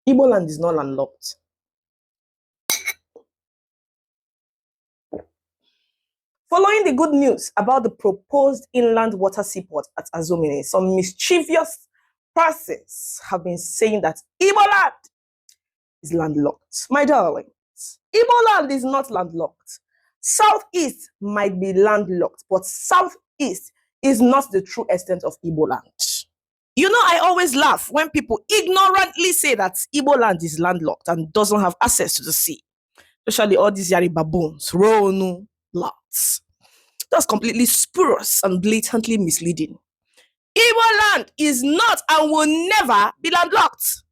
Igbo land is not landlocked. Following the good news about the proposed inland water seaport at Azomini, some mischievous persons have been saying that Igbo land is landlocked. My darlings, Igbo land is not landlocked. Southeast might be landlocked, but Southeast is not the true extent of Igbo land. You know, I always laugh when people ignorantly say that Igbo land is landlocked and doesn't have access to the sea. Especially all these Yari baboons, Ronu, lots. That's completely spurious and blatantly misleading. Igbo land is not and will never be landlocked.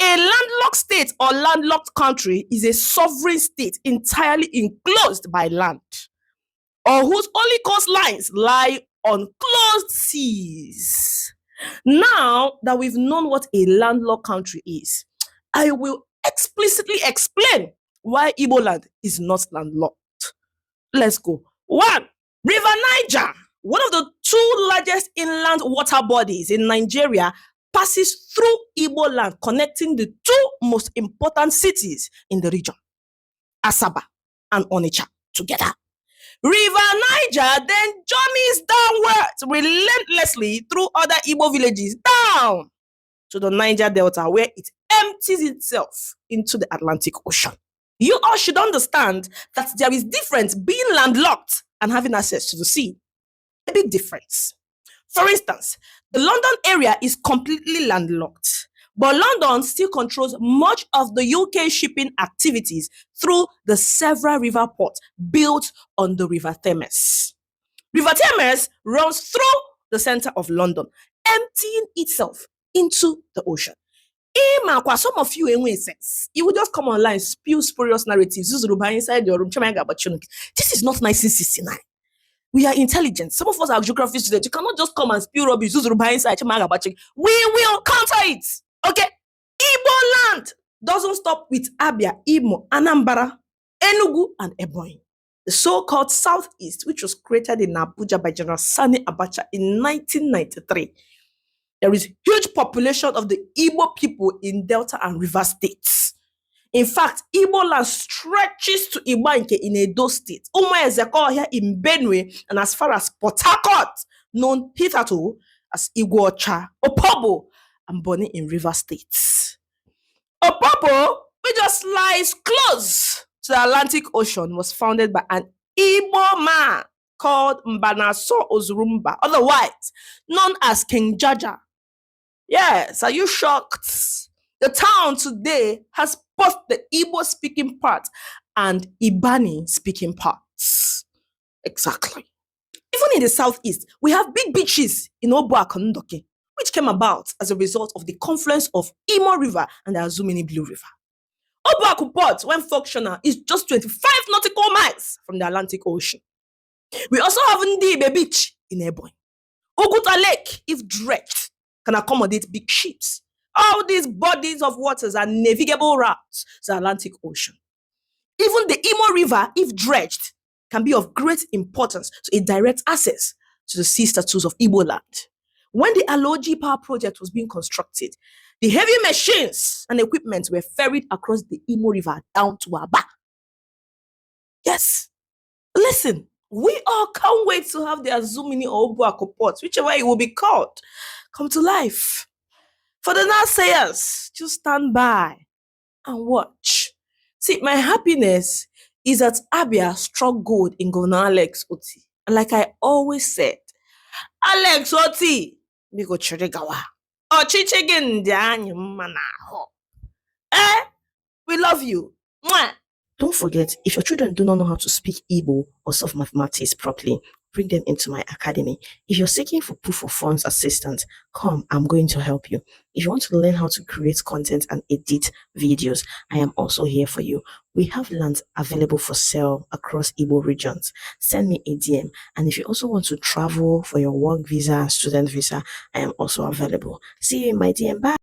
A landlocked state or landlocked country is a sovereign state entirely enclosed by land, or whose only coastlines lie on closed seas. Now that we've known what a landlocked country is, I will explicitly explain why Igbo land is not landlocked. Let's go. 1. River Niger, one of the 2 largest inland water bodies in Nigeria, passes through Igbo land, connecting the 2 most important cities in the region, Asaba and Onitsha, together. River Niger then journeys downwards relentlessly through other Igbo villages down to the Niger Delta, where it empties itself into the Atlantic Ocean. You all should understand that there is difference being landlocked and having access to the sea. A big difference. For instance, the London area is completely landlocked, but London still controls much of the UK shipping activities through the several river ports built on the River Thames. River Thames runs through the center of London, emptying itself into the ocean. Some of you ain't sense. You will just come online, spew spurious narratives, inside your room. This is not 1969. We are intelligent. Some of us are geography students. You cannot just come and spew rubbish. We will counter it. Okay? Igbo land doesn't stop with Abia, Imo, Anambra, Enugu, and Ebonyi. The so-called Southeast, which was created in Abuja by General Sani Abacha in 1993. There is huge population of the Igbo people in Delta and River states. In fact, Igbo land stretches to Ibanke in Edo State, Umuezeko here in Benue, and as far as Port Harcourt, known hitherto as Iguacha, Opobo, and Boni in River States. Opobo, which just lies close to the Atlantic Ocean, was founded by an Igbo man called Mbanaso Ozurumba, otherwise known as King Jaja. Yes, are you shocked? The town today has both the Igbo-speaking part and Ibani-speaking parts. Exactly. Even in the southeast, we have big beaches in Obuakondoke, which came about as a result of the confluence of Imo River and the Azumini Blue River. Obuaku Port, when functional, is just 25 nautical miles from the Atlantic Ocean. We also have Ndibe Beach in Ebonyi. Oguta Lake, if dredged, can accommodate big ships. All these bodies of waters are navigable routes to the Atlantic Ocean. Even the Imo River, if dredged, can be of great importance to a direct access to the sea status of Igbo land. When the Aloji Power Project was being constructed, the heavy machines and equipment were ferried across the Imo River down to Aba. Yes. Listen, we all can't wait to have the Azumini or Obuaku ports, whichever it will be called, come to life. For the naysayers, just stand by and watch. See, my happiness is that Abia struck gold in Governor Alex Oti. And like I always said, Alex Oti, we go Chiregawa. Oh, Chichegen Manaho. We love you. Mwah. Don't forget, if your children do not know how to speak Igbo or solve mathematics properly, bring them into my academy. If you're seeking for proof of funds assistance, come, I'm going to help you. If you want to learn how to create content and edit videos, I am also here for you. We have lands available for sale across Igbo regions. Send me a DM. And if you also want to travel for your work visa, student visa, I am also available. See you in my DM. Bye.